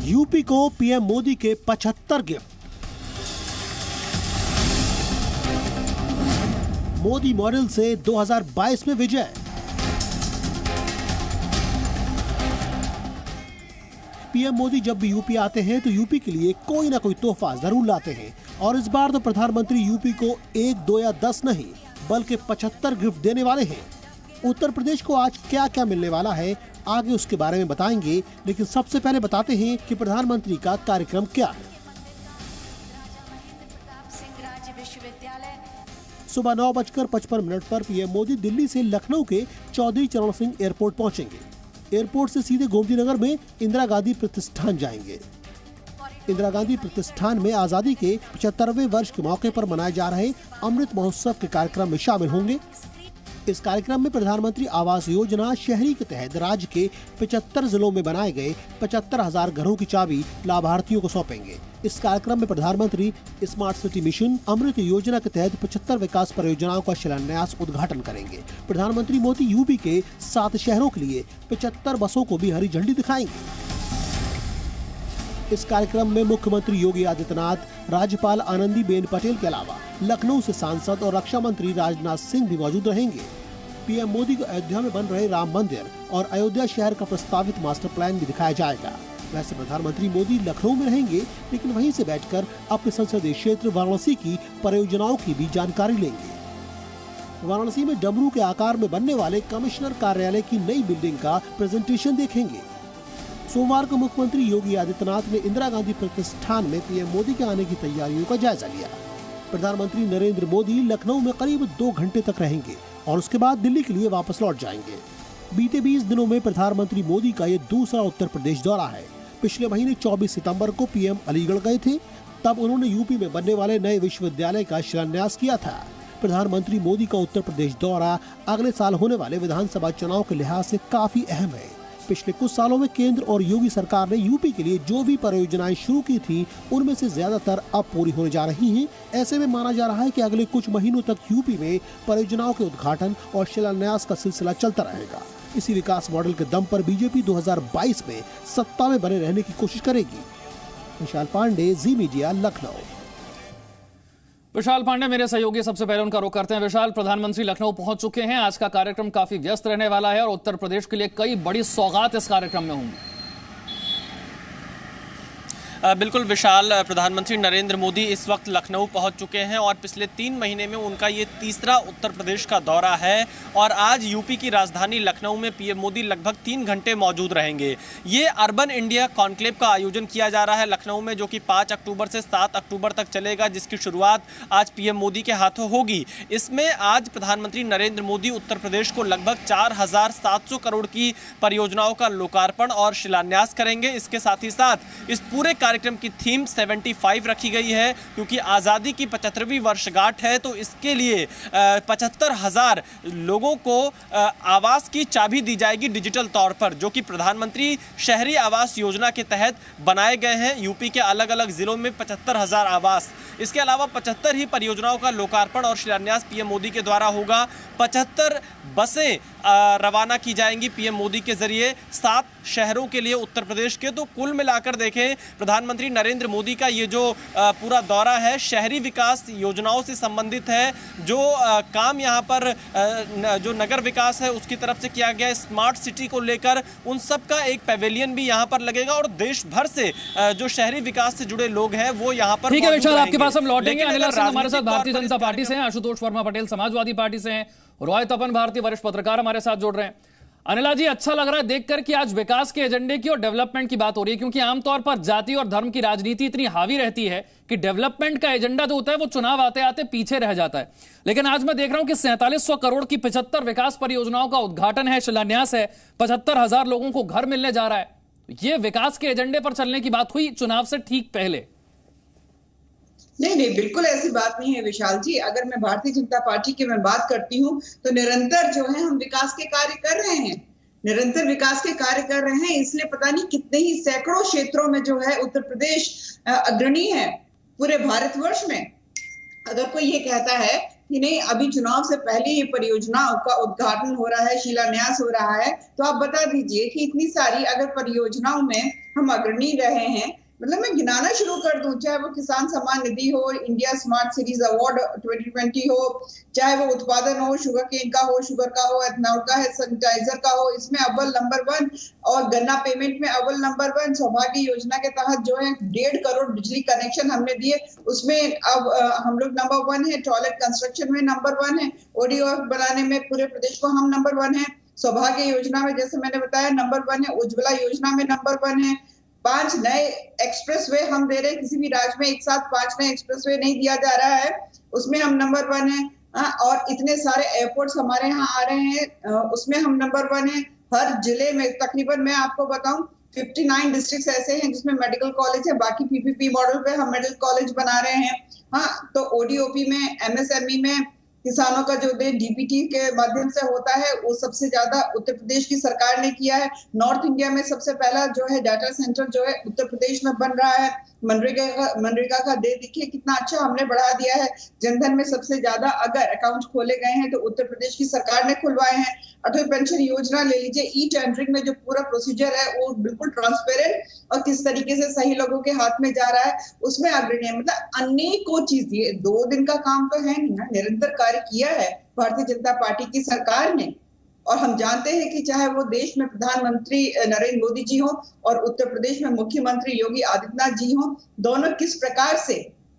UP को PM Modi के 75 gift. Modi model से 2022 में विजय। पीएम मोदी जब भी यूपी आते हैं तो यूपी के लिए कोई ना कोई तोहफा जरूर लाते हैं और इस बार तो प्रधानमंत्री यूपी को 1, 2 या 10 नहीं बल्कि 75 गिफ्ट देने वाले हैं। उत्तर प्रदेश को आज क्या क्या मिलने वाला है आगे उसके बारे में बताएंगे, लेकिन सबसे पहले बताते हैं कि प्रधानमंत्री का कार्यक्रम क्या है। सुबह 9:55 पर पीएम मोदी दिल्ली से लखनऊ के चौधरी चरण सिंह एयरपोर्ट पहुंचेंगे। एयरपोर्ट से सीधे गोमती नगर में इंदिरा गांधी प्रतिष्ठान जाएंगे। इंदिरा गांधी प्रतिष्ठान में आजादी के 75वें वर्ष के मौके पर मनाए जा रहे अमृत महोत्सव के कार्यक्रम में शामिल होंगे। इस कार्यक्रम में प्रधानमंत्री आवास योजना शहरी के तहत राज्य के 75 जिलों में बनाए गए 75,000 घरों की चाबी लाभार्थियों को सौंपेंगे। इस कार्यक्रम में प्रधानमंत्री स्मार्ट सिटी मिशन अमृत योजना के तहत 75 विकास परियोजनाओं का शिलान्यास उद्घाटन करेंगे। प्रधानमंत्री मोदी यूपी के 7 शहरों के लिए 75 बसों को भी हरी झंडी दिखाएंगे। इस कार्यक्रम में मुख्यमंत्री योगी आदित्यनाथ, राज्यपाल आनंदीबेन पटेल के अलावा लखनऊ से सांसद और रक्षा मंत्री राजनाथ सिंह भी मौजूद रहेंगे। पीएम मोदी को अयोध्या में बन रहे राम मंदिर और अयोध्या शहर का प्रस्तावित मास्टर प्लान भी दिखाया जाएगा। वैसे प्रधानमंत्री मोदी लखनऊ में रहेंगे, लेकिन वहीं से बैठकर अपने संसदीय क्षेत्र वाराणसी की परियोजनाओं की भी जानकारी लेंगे। वाराणसी में डमरू के आकार में बनने वाले कमिश्नर कार्यालय की नई बिल्डिंग का प्रेजेंटेशन देखेंगे। सोमवार को मुख्यमंत्री योगी आदित्यनाथ ने इंदिरा गांधी प्रतिष्ठान में पीएम मोदी के आने की तैयारियों का जायजा लिया। प्रधानमंत्री नरेंद्र मोदी लखनऊ में करीब 2 घंटे तक रहेंगे और उसके बाद दिल्ली के लिए वापस लौट जाएंगे। बीते 20 दिनों में प्रधानमंत्री मोदी का ये दूसरा उत्तर प्रदेश दौरा है। पिछले महीने 24 सितंबर को पीएम अलीगढ़ गए थे, तब उन्होंने यूपी में बनने वाले नए विश्वविद्यालय का शिलान्यास किया था। प्रधानमंत्री मोदी का उत्तर प्रदेश दौरा अगले साल होने वाले विधानसभा चुनाव के लिहाज से काफी अहम है। पिछले कुछ सालों में केंद्र और योगी सरकार ने यूपी के लिए जो भी परियोजनाएं शुरू की थी, उनमें से ज्यादातर अब पूरी होने जा रही हैं। ऐसे में माना जा रहा है कि अगले कुछ महीनों तक यूपी में परियोजनाओं के उद्घाटन और शिलान्यास का सिलसिला चलता रहेगा। इसी विकास मॉडल के दम पर बीजेपी 2022 में सत्ता में बने रहने की कोशिश करेगी। विशाल पांडे, जी मीडिया, लखनऊ। विशाल पांडे मेरे सहयोगी, सबसे पहले उनका रुख करते हैं। विशाल, प्रधानमंत्री लखनऊ पहुंच चुके हैं। आज का कार्यक्रम काफी व्यस्त रहने वाला है और उत्तर प्रदेश के लिए कई बड़ी सौगात इस कार्यक्रम में होंगी। बिल्कुल विशाल, प्रधानमंत्री नरेंद्र मोदी इस वक्त लखनऊ पहुंच चुके हैं और पिछले 3 महीने में उनका ये तीसरा उत्तर प्रदेश का दौरा है और आज यूपी की राजधानी लखनऊ में पीएम मोदी लगभग 3 घंटे मौजूद रहेंगे। ये अर्बन इंडिया कॉन्क्लेव का आयोजन किया जा रहा है लखनऊ में, जो कि 5 अक्टूबर से 7 अक्टूबर तक चलेगा, जिसकी शुरुआत आज पीएम मोदी के हाथों होगी। इसमें आज प्रधानमंत्री नरेंद्र मोदी उत्तर प्रदेश को लगभग 4,700 करोड़ की परियोजनाओं का लोकार्पण और शिलान्यास करेंगे। इसके साथ ही साथ इस पूरे कार्यक्रम की थीम 75 रखी गई है, क्योंकि आज़ादी की 75वीं वर्षगांठ है। तो इसके लिए 75,000 लोगों को आवास की चाबी दी जाएगी डिजिटल तौर पर, जो कि प्रधानमंत्री शहरी आवास योजना के तहत बनाए गए हैं। यूपी के अलग अलग जिलों में 75,000 आवास। इसके अलावा 75 ही परियोजनाओं का लोकार्पण और शिलान्यास पीएम मोदी के द्वारा होगा। 75 बसें रवाना की जाएंगी पीएम मोदी के जरिए 7 शहरों के लिए उत्तर प्रदेश के। तो कुल मिलाकर देखें, प्रधानमंत्री नरेंद्र मोदी का ये जो पूरा दौरा है शहरी विकास योजनाओं से संबंधित है। जो काम यहाँ पर जो नगर विकास है उसकी तरफ से किया गया है, स्मार्ट सिटी को लेकर उन सब का एक पैवेलियन भी यहाँ पर लगेगा और देश भर से जो शहरी विकास से जुड़े लोग हैं वो यहाँ पर। ठीक है विशाल, आपके पास हम लौटेंगे। अनिल सिंह हमारे साथ भारतीय जनता पार्टी से हैं, आशुतोष वर्मा पटेल समाजवादी पार्टी से हैं, रॉय तपन भारतीय वरिष्ठ पत्रकार हमारे साथ जुड़ रहे हैं। अनिला जी, अच्छा लग रहा है देखकर कि आज विकास के एजेंडे की और डेवलपमेंट की बात हो रही है, क्योंकि आमतौर पर जाति और धर्म की राजनीति इतनी हावी रहती है कि डेवलपमेंट का एजेंडा जो होता है वो चुनाव आते आते पीछे रह जाता है। लेकिन आज मैं देख रहा हूं कि 4700 करोड़ की 75 विकास परियोजनाओं का उद्घाटन है, शिलान्यास है, 75,000 लोगों को घर मिलने जा रहा है। ये विकास के एजेंडे पर चलने की बात हुई चुनाव से ठीक पहले। नहीं, बिल्कुल ऐसी बात नहीं है विशाल जी। अगर मैं भारतीय जनता पार्टी की मैं बात करती हूँ तो निरंतर जो है हम विकास के कार्य कर रहे हैं, निरंतर विकास के कार्य कर रहे हैं। इसलिए पता नहीं कितने ही सैकड़ों क्षेत्रों में जो है उत्तर प्रदेश अग्रणी है पूरे भारतवर्ष में। अगर कोई ये कहता है कि नहीं अभी चुनाव से पहले ये परियोजनाओं का उद्घाटन हो रहा है, शिलान्यास हो रहा है, तो आप बता दीजिए कि इतनी सारी अगर परियोजनाओं में हम अग्रणी रहे हैं, मतलब मैं गिनाना शुरू कर दूं, चाहे वो किसान सम्मान निधि हो, इंडिया स्मार्ट सिटीज अवार्ड 2020 हो, चाहे वो उत्पादन हो, शुगर केन का हो, शुगर का हो, एथनॉल का है, सैनिटाइजर का हो, इसमें अव्वल नंबर 1, और गन्ना पेमेंट में अव्वल नंबर 1। सौभाग्य योजना के तहत जो है 1.5 करोड़ बिजली कनेक्शन हमने दिए, उसमें अब हम लोग नंबर 1 है। टॉयलेट कंस्ट्रक्शन में नंबर 1 है। ओडीओएफ बनाने में पूरे प्रदेश को हम नंबर 1 है। सौभाग्य योजना में जैसे मैंने बताया नंबर 1 है। उज्ज्वला योजना में नंबर 1 है। 5 नए एक्सप्रेसवे हम दे रहे हैं, किसी भी राज्य में एक साथ 5 नए एक्सप्रेसवे नहीं दिया जा रहा है, उसमें हम नंबर 1 है। और इतने सारे एयरपोर्ट्स हमारे यहाँ आ रहे हैं, उसमें हम नंबर 1 है। हर जिले में तकरीबन मैं आपको बताऊं 59 डिस्ट्रिक्ट ऐसे हैं जिसमें मेडिकल कॉलेज है, बाकी पीपीपी मॉडल पे हम मेडिकल कॉलेज बना रहे हैं। हाँ, तो ओडीओपी में, एमएसएमई में किसानों का जो डीबीटी के माध्यम से होता है वो सबसे ज्यादा उत्तर प्रदेश की सरकार ने किया है। नॉर्थ इंडिया में सबसे पहला जो है डाटा सेंटर जो है उत्तर प्रदेश में बन रहा है। मनरेगा का दे देखिए कितना अच्छा हमने बढ़ा दिया है। जनधन में सबसे ज्यादा अगर अकाउंट खोले गए हैं तो उत्तर प्रदेश की सरकार ने खुलवाए हैं। अटल पेंशन योजना ले लीजिए, ई टेंडरिंग में जो पूरा प्रोसीजर है वो बिल्कुल ट्रांसपेरेंट और किस तरीके से सही लोगों के हाथ में जा रहा है उसमें अग्रणी है। मतलब अनेकों चीज, ये 2 दिन का काम तो है नहीं ना, निरंतर कार्य किया है भारतीय जनता पार्टी की सरकार ने। और हम जानते हैं कि चाहे वो देश में प्रधानमंत्री नरेंद्र मोदी जी हो और उत्तर प्रदेश में मुख्यमंत्री योगी आदित्यनाथ जी हो, दोनों किस प्रकार से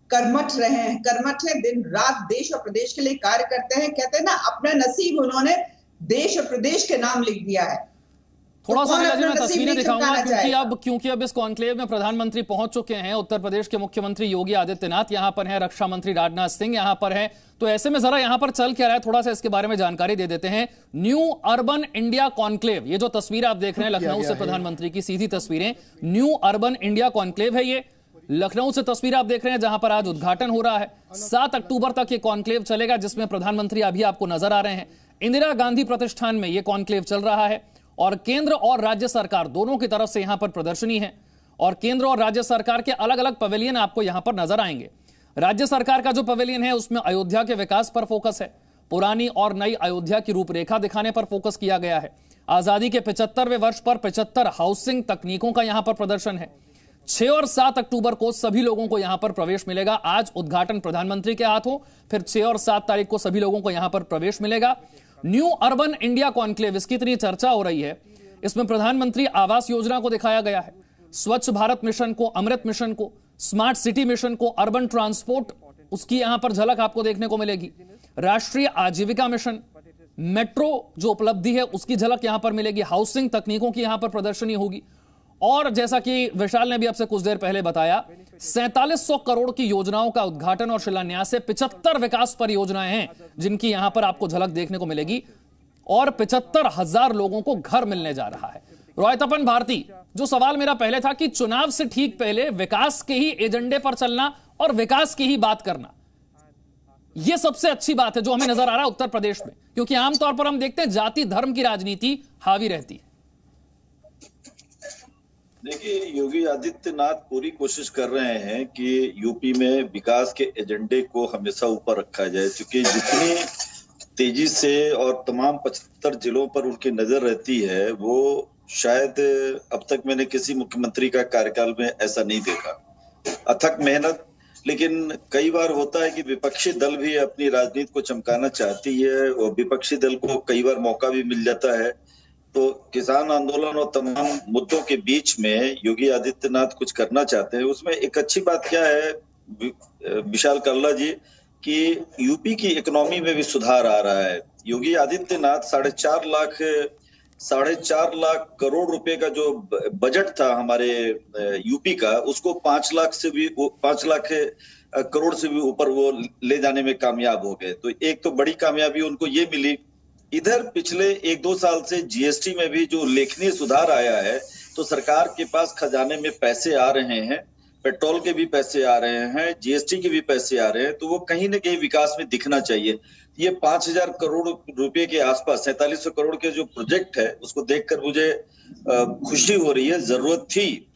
कर्मठ रहे हैं, कर्मठ है, दिन रात देश और प्रदेश के लिए कार्य करते हैं। कहते हैं ना, अपना नसीब उन्होंने देश और प्रदेश के नाम लिख दिया है। थोड़ा सा मैं तस्वीरें दिखाऊंगा क्योंकि अब इस कॉन्क्लेव में प्रधानमंत्री पहुंच चुके हैं। उत्तर प्रदेश के मुख्यमंत्री योगी आदित्यनाथ यहां पर हैं, रक्षा मंत्री राजनाथ सिंह यहां पर हैं। तो ऐसे में जरा यहां पर चल क्या रहा है थोड़ा सा इसके बारे में जानकारी दे देते हैं। न्यू अर्बन इंडिया कॉन्क्लेव, ये जो तस्वीर आप देख रहे हैं लखनऊ से प्रधानमंत्री की सीधी तस्वीरें, न्यू अर्बन इंडिया कॉन्क्लेव है। ये लखनऊ से तस्वीर आप देख रहे हैं जहां पर आज उद्घाटन हो रहा है। 7 अक्टूबर तक ये कॉन्क्लेव चलेगा जिसमें प्रधानमंत्री अभी आपको नजर आ रहे हैं। इंदिरा गांधी प्रतिष्ठान में यह कॉन्क्लेव चल रहा है और केंद्र और राज्य सरकार दोनों की तरफ से यहां पर प्रदर्शनी है और केंद्र और राज्य सरकार के अलग अलग पवेलियन आपको यहां पर नजर आएंगे। राज्य सरकार का जो पवेलियन है उसमें अयोध्या के विकास पर फोकस है, पुरानी और नई अयोध्या की रूपरेखा दिखाने पर फोकस किया गया है। आजादी के 75वें वर्ष पर 75 हाउसिंग तकनीकों का यहां पर प्रदर्शन है। 6 और 7 अक्टूबर को सभी लोगों को यहां पर प्रवेश मिलेगा। आज उद्घाटन प्रधानमंत्री के हाथों, फिर 6 और 7 तारीख को सभी लोगों को यहां पर प्रवेश मिलेगा। न्यू अर्बन इंडिया कॉन्क्लेव, इसकी इतनी चर्चा हो रही है, इसमें प्रधानमंत्री आवास योजना को दिखाया गया है, स्वच्छ भारत मिशन को, अमृत मिशन को, स्मार्ट सिटी मिशन को, अर्बन ट्रांसपोर्ट, उसकी यहां पर झलक आपको देखने को मिलेगी। राष्ट्रीय आजीविका मिशन, मेट्रो जो उपलब्धि है उसकी झलक यहां पर मिलेगी। हाउसिंग तकनीकों की यहां पर प्रदर्शनी होगी। और जैसा कि विशाल ने भी आपसे कुछ देर पहले बताया, 4700 करोड़ की योजनाओं का उद्घाटन और शिलान्यास से 75 विकास परियोजनाएं हैं जिनकी यहां पर आपको झलक देखने को मिलेगी और 75,000 लोगों को घर मिलने जा रहा है। रॉय तपन भारती, जो सवाल मेरा पहले था कि चुनाव से ठीक पहले विकास के ही एजेंडे पर चलना और विकास की ही बात करना, यह सबसे अच्छी बात है जो हमें नजर आ रहा है उत्तर प्रदेश में, क्योंकि आमतौर पर हम देखते हैं जाति धर्म की राजनीति हावी रहती है। देखिए, योगी आदित्यनाथ पूरी कोशिश कर रहे हैं कि यूपी में विकास के एजेंडे को हमेशा ऊपर रखा जाए, क्योंकि जितनी तेजी से और तमाम 75 जिलों पर उनकी नजर रहती है वो शायद अब तक मैंने किसी मुख्यमंत्री का कार्यकाल में ऐसा नहीं देखा। अथक मेहनत, लेकिन कई बार होता है कि विपक्षी दल भी अपनी राजनीति को चमकाना चाहती है और विपक्षी दल को कई बार मौका भी मिल जाता है। तो किसान आंदोलन और तमाम मुद्दों के बीच में योगी आदित्यनाथ कुछ करना चाहते हैं। उसमें एक अच्छी बात क्या है विशाल कल्ला जी, कि यूपी की इकोनॉमी में भी सुधार आ रहा है। योगी आदित्यनाथ 4.5 लाख करोड़ रुपए का जो बजट था हमारे यूपी का, उसको 5 लाख करोड़ से भी ऊपर वो ले जाने में कामयाब हो गए। तो एक तो बड़ी कामयाबी उनको ये मिली। इधर पिछले 1-2 साल से जीएसटी में भी जो उल्लेखनीय सुधार आया है, तो सरकार के पास खजाने में पैसे आ रहे हैं, पेट्रोल के भी पैसे आ रहे हैं, जीएसटी के भी पैसे आ रहे हैं, तो वो कहीं ना कहीं विकास में दिखना चाहिए। ये 5,000 करोड़ रुपए के आसपास 4700 करोड़ के जो प्रोजेक्ट है उसको देखकर मुझे खुशी हो रही है, जरूरत थी।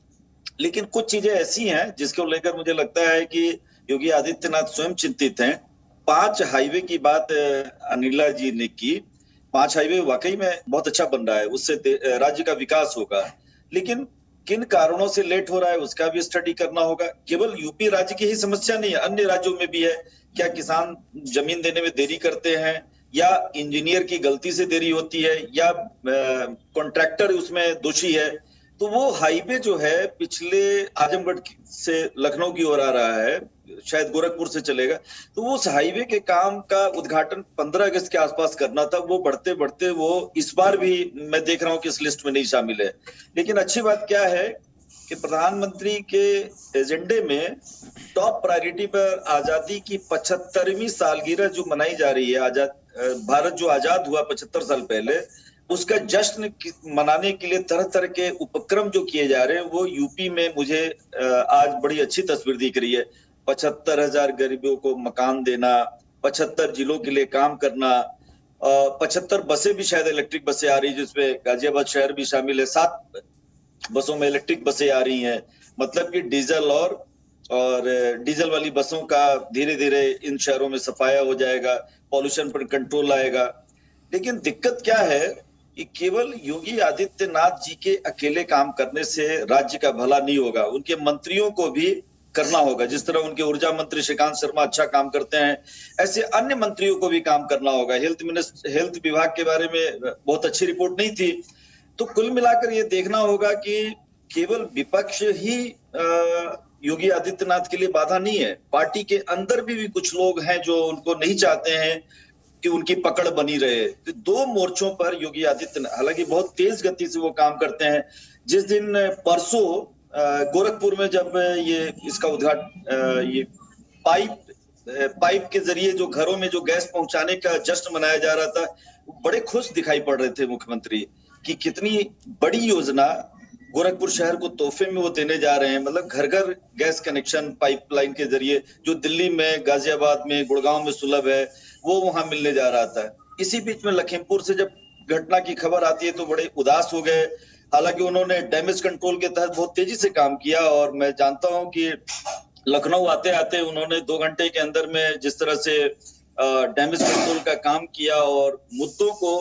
लेकिन कुछ चीजें ऐसी हैं जिसको लेकर मुझे लगता है कि योगी आदित्यनाथ स्वयं चिंतित हैं। 5 हाईवे की बात अनिला जी ने की। 5 हाईवे वाकई में बहुत अच्छा बन रहा है, उससे राज्य का विकास होगा, लेकिन किन कारणों से लेट हो रहा है उसका भी स्टडी करना होगा। केवल यूपी राज्य की ही समस्या नहीं है, अन्य राज्यों में भी है। क्या किसान जमीन देने में देरी करते हैं, या इंजीनियर की गलती से देरी होती है, या कॉन्ट्रैक्टर उसमें दोषी है? तो वो हाईवे जो है पिछले आजमगढ़ से लखनऊ की ओर आ रहा है, शायद गोरखपुर से चलेगा, तो वो उस हाईवे के काम का उद्घाटन 15 अगस्त के आसपास करना था। वो बढ़ते बढ़ते वो इस बार भी मैं देख रहा हूं कि इस लिस्ट में नहीं शामिल है। लेकिन अच्छी बात क्या है कि प्रधानमंत्री के एजेंडे में टॉप प्रायोरिटी पर आजादी की 75वीं सालगिरह जो मनाई जा रही है, भारत जो आजाद हुआ 75 साल पहले, उसका जश्न मनाने के लिए तरह तरह के उपक्रम जो किए जा रहे हैं, वो यूपी में मुझे आज बड़ी अच्छी तस्वीर दिख रही है। 75,000 गरीबों को मकान देना, 75 जिलों के लिए काम करना, 75 बसें भी शायद इलेक्ट्रिक बसें आ रही, जिसमें गाजियाबाद शहर भी शामिल है। 7 बसों में इलेक्ट्रिक बसें आ रही हैं। मतलब कि डीजल और डीजल वाली बसों का धीरे धीरे इन शहरों में सफाया हो जाएगा, पॉल्यूशन पर कंट्रोल आएगा। लेकिन दिक्कत क्या है कि केवल योगी आदित्यनाथ जी के अकेले काम करने से राज्य का भला नहीं होगा, उनके मंत्रियों को भी करना होगा। जिस तरह उनके ऊर्जा मंत्री श्रीकांत शर्मा अच्छा काम करते हैं, ऐसे अन्य मंत्रियों को भी काम करना होगा। हेल्थ विभाग के बारे में बहुत अच्छी रिपोर्ट नहीं थी। तो कुल मिलाकर ये देखना होगा कि केवल विपक्ष ही योगी आदित्यनाथ के लिए बाधा नहीं है, पार्टी के अंदर भी कुछ लोग हैं जो उनको नहीं चाहते हैं कि उनकी पकड़ बनी रहे। तो 2 मोर्चों पर योगी आदित्यनाथ हालांकि बहुत तेज गति से वो काम करते हैं। जिस दिन परसों गोरखपुर में जब इसका उद्घाटन ये पाइप के जरिए जो घरों में जो गैस पहुंचाने का जश्न मनाया जा रहा था, बड़े खुश दिखाई पड़ रहे थे मुख्यमंत्री कि कितनी बड़ी योजना गोरखपुर शहर को तोहफे में वो देने जा रहे हैं। मतलब घर घर गैस कनेक्शन पाइपलाइन के जरिए, जो दिल्ली में, गाजियाबाद में, गुड़गांव में सुलभ है, वो वहां मिलने जा रहा था। इसी बीच में लखीमपुर से जब घटना की खबर आती है तो बड़े उदास हो गए। हालांकि उन्होंने डैमेज कंट्रोल के तहत बहुत तेजी से काम किया, और मैं जानता हूं कि लखनऊ आते आते उन्होंने 2 घंटे के अंदर में जिस तरह से डैमेज कंट्रोल का काम किया और मुद्दों को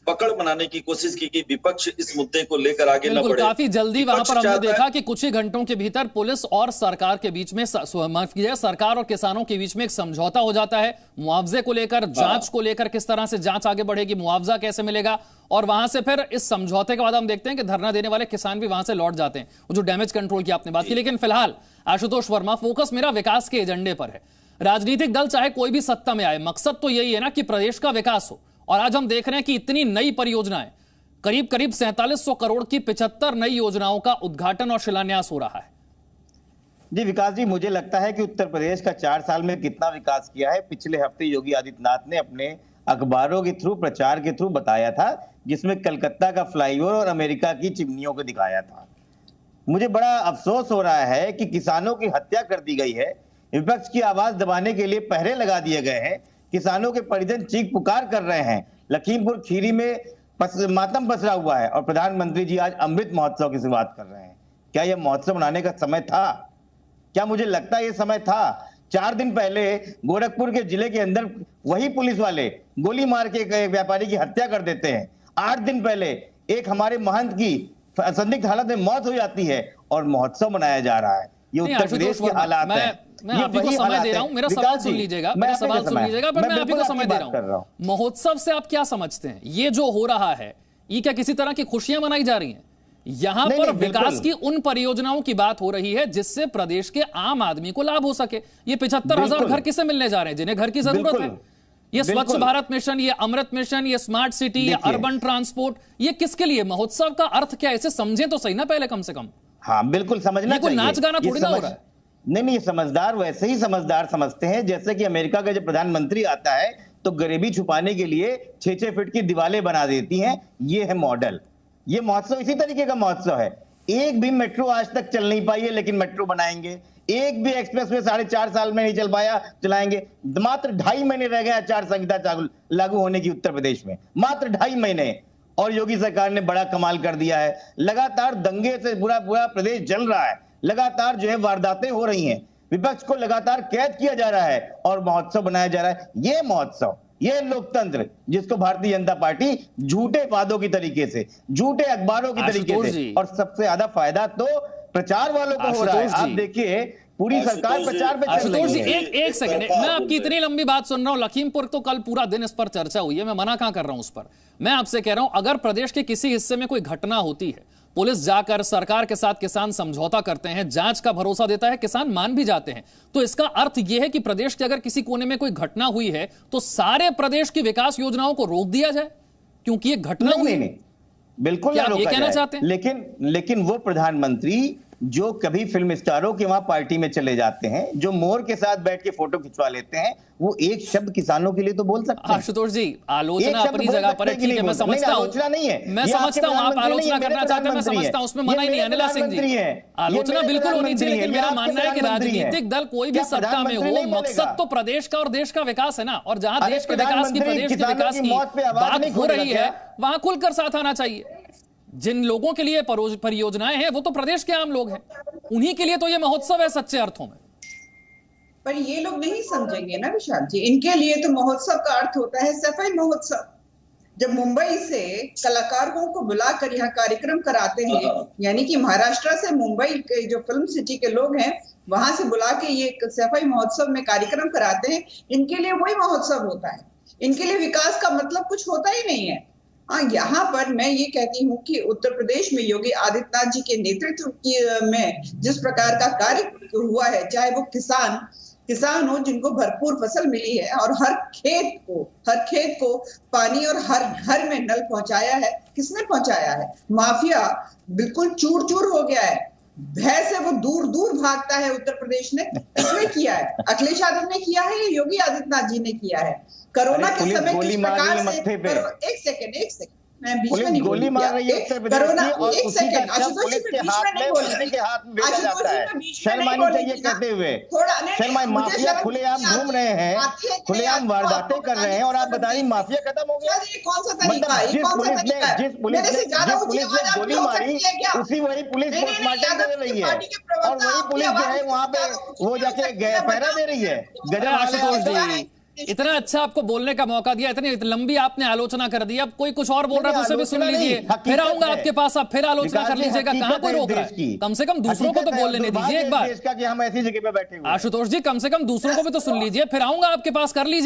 पकड़ बनाने की कोशिश की कि विपक्ष इस मुद्दे को लेकर आगे न बढ़े। काफी जल्दी वहां पर हमने देखा कि कुछ ही घंटों के भीतर पुलिस और सरकार के बीच में, सरकार और किसानों के बीच में एक समझौता हो जाता है मुआवजे को लेकर, जांच को लेकर, किस तरह से जांच आगे बढ़ेगी, मुआवजा कैसे मिलेगा। और वहां से फिर इस समझौते के बाद हम देखते हैं कि धरना देने वाले किसान भी वहां से लौट जाते हैं, वो जो डैमेज कंट्रोल की आपने बात की। लेकिन फिलहाल आशुतोष वर्मा, फोकस मेरा विकास के एजेंडे पर है। राजनीतिक दल चाहे कोई भी सत्ता में आए, मकसद तो यही है ना कि प्रदेश का विकास हो। और आज हम देख रहे हैं कि इतनी नई परियोजनाएं, करीब 4700 करोड़ की 75 नई योजनाओं का उद्घाटन और शिलान्यास हो रहा है। जी विकास जी, मुझे लगता है कि उत्तर प्रदेश का 4 साल में कितना विकास किया है, पिछले हफ्ते योगी आदित्यनाथ ने अपने अखबारों के थ्रू, प्रचार के थ्रू बताया था, जिसमें कलकत्ता का फ्लाईओवर और अमेरिका की चिमनियों को दिखाया था। मुझे बड़ा अफसोस हो रहा है कि किसानों की हत्या कर दी गई है, विपक्ष की आवाज दबाने के लिए पहरे लगा दिए गए हैं, किसानों के परिजन चीख पुकार कर रहे हैं, लखीमपुर खीरी में मातम पसरा हुआ है, और प्रधानमंत्री जी आज अमृत महोत्सव की शुरुआत कर रहे हैं। क्या यह महोत्सव मनाने का समय था? क्या मुझे लगता है यह समय था? 4 दिन पहले गोरखपुर के जिले के अंदर वही पुलिस वाले गोली मार के एक व्यापारी की हत्या कर देते हैं। 8 दिन पहले एक हमारे महंत की संदिग्ध हालत में मौत हो जाती है और महोत्सव मनाया जा रहा है। ये उत्तर प्रदेश के हालात है। मैं आप ही को समय दे रहा हूं, मेरा सवाल सुन लीजिएगा, पर मैं आप ही को समय दे रहा हूं। महोत्सव से आप क्या समझते हैं? ये जो हो रहा है, ये क्या किसी तरह की खुशियां मनाई जा रही हैं? यहां पर विकास की उन परियोजनाओं की बात हो रही है जिससे प्रदेश के आम आदमी को लाभ हो सके। ये 75,000 घर किसे मिलने जा रहे हैं? जिन्हें घर की जरूरत है। ये स्वच्छ भारत मिशन, ये अमृत मिशन, ये स्मार्ट सिटी, ये अर्बन ट्रांसपोर्ट, ये किसके लिए? महोत्सव का अर्थ क्या है? इसे समझे तो सही ना पहले, कम से कम। हाँ बिल्कुल समझना चाहिए। नाच गाना थोड़ी ना हो रहा है। नहीं, ये समझदार वैसे ही समझदार समझते हैं जैसे कि अमेरिका का जब प्रधानमंत्री आता है तो गरीबी छुपाने के लिए 6-6 फीट की दीवारें बना देती हैं। ये है मॉडल। ये महोत्सव इसी तरीके का महोत्सव है। एक भी मेट्रो आज तक चल नहीं पाई है, लेकिन मेट्रो बनाएंगे। एक भी एक्सप्रेस वे 4.5 साल में नहीं चल पाया, चलाएंगे। मात्र 2.5 महीने रह गए आचार संहिता लागू होने की उत्तर प्रदेश में, मात्र 2.5 महीने, और योगी सरकार ने बड़ा कमाल कर दिया है। लगातार दंगे से पूरा प्रदेश जल रहा है, लगातार जो है वारदातें हो रही हैं। विपक्ष को लगातार कैद किया जा रहा है और महोत्सव बनाया जा रहा है। ये महोत्सव, ये लोकतंत्र जिसको भारतीय जनता पार्टी झूठे वादों की तरीके से, झूठे अखबारों की तरीके से, और सबसे ज्यादा फायदा तो प्रचार वालों को हो रहा है। आप देखिए पूरी सरकार प्रचार पे चल रही है। एक सेकंड, मैं आपकी इतनी लंबी बात सुन रहा हूं। लखीमपुर तो कल पूरा दिन इस पर चर्चा हुई है, मैं मना कहां कर रहा हूं उस पर। मैं आपसे कह रहा हूं, अगर प्रदेश के किसी हिस्से में कोई घटना होती है, पुलिस जाकर सरकार के साथ किसान समझौता करते हैं, जांच का भरोसा देता है, किसान मान भी जाते हैं, तो इसका अर्थ यह है कि प्रदेश के अगर किसी कोने में कोई घटना हुई है तो सारे प्रदेश की विकास योजनाओं को रोक दिया जाए क्योंकि एक घटना हुई। नहीं, बिल्कुल क्या आप ये कहना चाहते हैं? लेकिन वो प्रधानमंत्री जो कभी फिल्म स्टारों के वहां पार्टी में चले जाते हैं, जो मोर के साथ बैठ के फोटो खिंचवा लेते हैं, वो एक शब्द किसानों के लिए तो बोल सकते हैं। आशुतोष जी, आलोचना अपनी जगह पर है, ठीक है, मैं समझता हूं, मैं समझता हूं आप आलोचना करना चाहते हैं, मैं समझता हूं, उसमें मना ही नहीं। अनिला सिंह जी, आलोचना बिल्कुल होनी चाहिए, लेकिन मेरा मानना है कि राजनीतिक दल कोई भी सत्ता में हो, मकसद तो प्रदेश का और देश का विकास है ना। और जहां देश के विकास की, प्रदेश के विकास की बात हो रही है, वहां खुलकर साथ आना चाहिए। जिन लोगों के लिए परियोजनाएं हैं वो तो प्रदेश के आम लोग हैं, उन्हीं के लिए तो ये महोत्सव है सच्चे अर्थों में। पर ये लोग नहीं समझेंगे ना विशाल जी, इनके लिए तो महोत्सव का अर्थ होता है सफाई महोत्सव। जब मुंबई से कलाकारों को बुलाकर यहाँ कार्यक्रम कराते हैं, यानी कि महाराष्ट्र से मुंबई के जो फिल्म सिटी के लोग हैं वहां से बुला के ये सफाई महोत्सव में कार्यक्रम कराते हैं, इनके लिए वही महोत्सव होता है। इनके लिए विकास का मतलब कुछ होता ही नहीं है। हाँ, यहाँ पर मैं ये कहती हूँ कि उत्तर प्रदेश में योगी आदित्यनाथ जी के नेतृत्व में जिस प्रकार का कार्य हुआ है, चाहे वो किसान हो जिनको भरपूर फसल मिली है और हर खेत को पानी और हर घर में नल पहुंचाया है। किसने पहुंचाया है? माफिया बिल्कुल चूर चूर हो गया है। भय से वो दूर दूर भागता है। उत्तर प्रदेश ने किसने किया है? अखिलेश यादव ने किया है या योगी आदित्यनाथ जी ने किया है? कोरोना के समय किस प्रकार से, एक सेकंड मैं बीच में नहीं गोली मार रही है कोरोना, एक सेकंड आशुतोष जी, बीच में नहीं बोलिए, के हाथ में भेजा जाता है। शर्मानी चाहिए कहते हुए, शर्मा माफिया खुलेआम घूम रहे हैं, खुलेआम वारदातें कर रहे हैं और आप बता रही माफिया खत्म हो गया। कौन सा तरीका है? जिस पुलिस ने गोली मारी उसी वही पुलिस पोस्टमार्टम कर रही है और वही पुलिस जो है वहां पे वो जाके पहरा दे रही है। गजब, इतना अच्छा आपको बोलने का मौका दिया, इतनी लंबी आपने आलोचना कर दी, अब कोई कुछ और बोल रहा है तो उसे भी सुन लीजिए। फिर आऊंगा आपके पास, आप फिर आलोचना कर लीजिएगा, कहां कोई रोक रहा है? कम से कम दूसरों को तो बोल लेने दीजिए एक बार। हम ऐसी जगह पे बैठे हुए आशुतोष जी, कम से कम दूसरों को भी तो सुन लीजिए, फिर आऊंगा आपके पास, कर लीजिए।